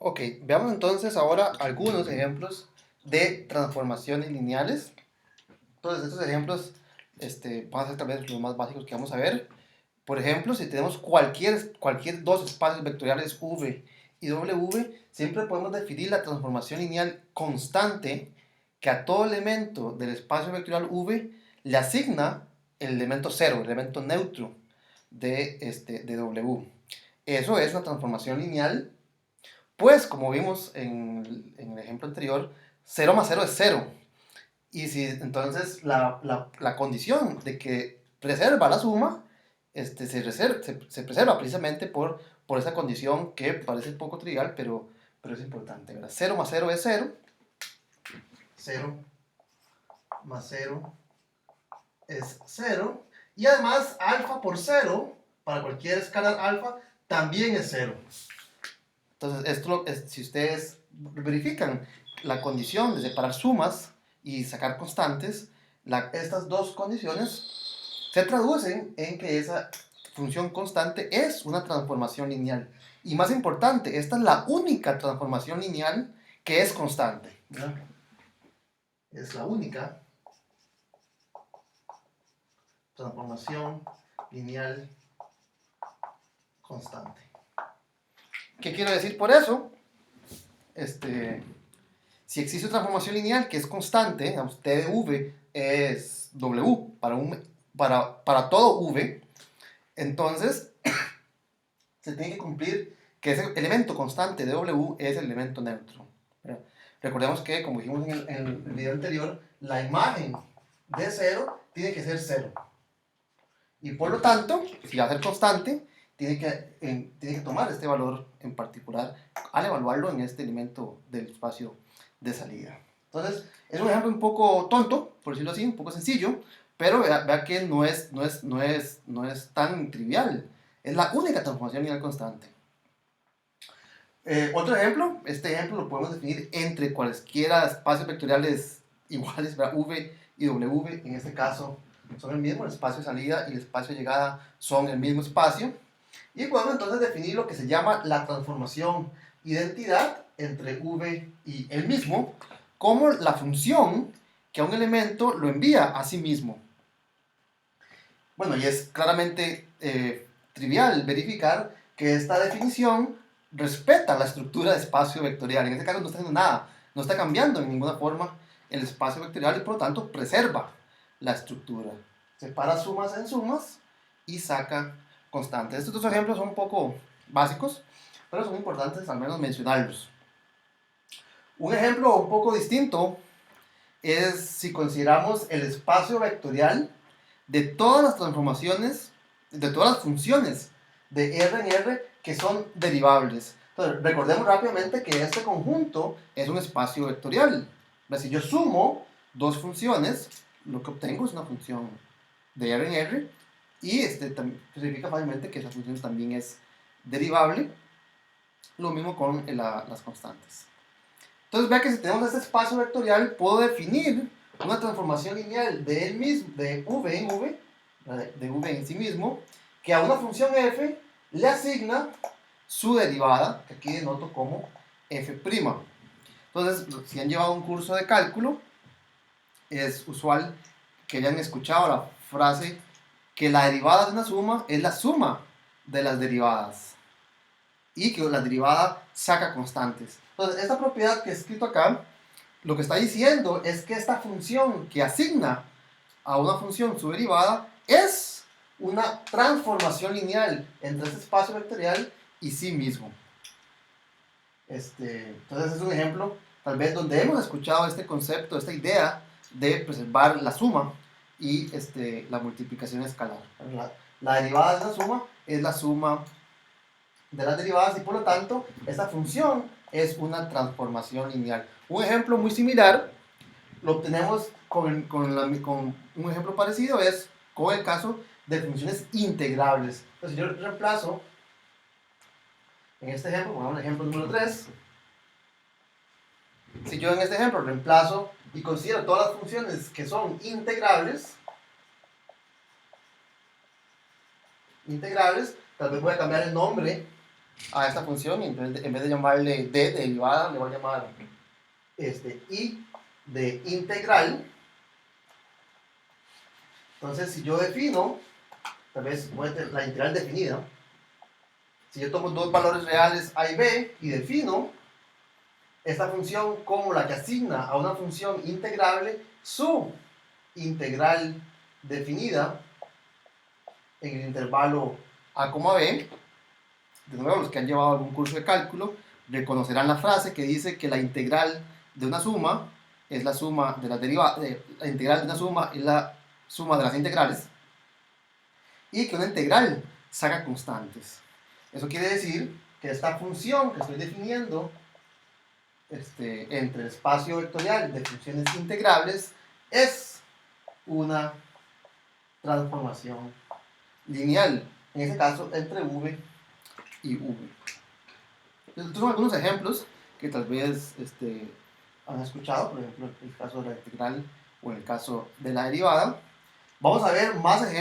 Ok, veamos entonces ahora algunos ejemplos de transformaciones lineales. Entonces, estos ejemplos van a ser tal vez los más básicos que vamos a ver. Por ejemplo, si tenemos cualquier dos espacios vectoriales V y W, siempre podemos definir la transformación lineal constante que a todo elemento del espacio vectorial V le asigna el elemento cero, el elemento neutro de W. Eso es una transformación lineal, pues como vimos en el ejemplo anterior, cero más cero es cero. Y si entonces la condición de que preserva la suma, se preserva precisamente por esa condición que parece un poco trivial, pero es importante, ¿verdad? 0 más 0 es 0. 0 más 0 es 0. Y además, alfa por 0, para cualquier escalar alfa, también es 0. Entonces, si ustedes verifican la condición de separar sumas y sacar constantes, estas dos condiciones se traducen en que esa función constante es una transformación lineal. Y más importante, esta es la única transformación lineal que es constante, ¿verdad? Es la única transformación lineal constante. ¿Qué quiero decir por eso? Si existe una transformación lineal que es constante, digamos, T de V es W para todo V, entonces se tiene que cumplir que ese elemento constante de W es el elemento neutro. Recordemos que, como dijimos en el video anterior, la imagen de 0 tiene que ser 0. Y por lo tanto, si va a ser constante, tiene que tomar este valor en particular al evaluarlo en este elemento del espacio de salida. Entonces, es un ejemplo un poco tonto, por decirlo así, un poco sencillo, pero vea que no es tan trivial. Es la única transformación lineal constante. Otro ejemplo, este ejemplo lo podemos definir entre cualesquiera espacios vectoriales iguales, ¿verdad? V y W, en este caso son el mismo, el espacio de salida y el espacio de llegada son el mismo espacio. Y podemos entonces definir lo que se llama la transformación identidad entre V y el mismo, como la función que a un elemento lo envía a sí mismo. Bueno, y es claramente trivial verificar que esta definición respeta la estructura de espacio vectorial. En este caso no está haciendo nada, no está cambiando en ninguna forma el espacio vectorial y por lo tanto preserva la estructura. Separa sumas en sumas y saca constantes. Estos dos ejemplos son un poco básicos, pero son importantes al menos mencionarlos. Un ejemplo un poco distinto es si consideramos el espacio vectorial de todas las transformaciones, de todas las funciones de R en R que son derivables. Entonces, recordemos rápidamente que este conjunto es un espacio vectorial. Si yo sumo dos funciones, lo que obtengo es una función de R en R y significa fácilmente que esa función también es derivable. Lo mismo con las constantes. Entonces vea que si tenemos este espacio vectorial, puedo definir una transformación lineal de él mismo, de V en V, de V en sí mismo, que a una función f le asigna su derivada, que aquí denoto como f'. Entonces, si han llevado un curso de cálculo, es usual que hayan escuchado la frase que la derivada de una suma es la suma de las derivadas y que la derivada saca constantes. Entonces, esta propiedad que he escrito acá, lo que está diciendo es que esta función que asigna a una función su derivada es una transformación lineal entre este espacio vectorial y sí mismo. Entonces es un ejemplo, tal vez, donde hemos escuchado este concepto, esta idea de preservar la suma y la multiplicación escalar. La derivada de la suma es la suma de las derivadas y por lo tanto esta función es una transformación lineal. Un ejemplo muy similar lo obtenemos con un ejemplo parecido, es con el caso de funciones integrables. Entonces yo reemplazo en este ejemplo, pongamos el ejemplo número 3. Si yo en este ejemplo reemplazo y considero todas las funciones que son integrables, tal vez voy a cambiar el nombre a esta función y en vez de llamarle d de derivada, le voy a llamar i de integral. Entonces, si yo defino, tal vez voy a tener la integral definida. Si yo tomo dos valores reales a y b y defino esta función como la que asigna a una función integrable su integral definida en el intervalo a, b, de nuevo, los que han llevado algún curso de cálculo reconocerán la frase que dice que la integral de una suma es la suma de las derivadas, la integral de una suma es la suma de las integrales, y que una integral saca constantes. Eso quiere decir que esta función que estoy definiendo entre el espacio vectorial de funciones integrables es una transformación lineal, en ese caso entre v y v. Estos son algunos ejemplos que tal vez han escuchado, por ejemplo, en el caso de la integral o en el caso de la derivada. Vamos a ver más ejemplos.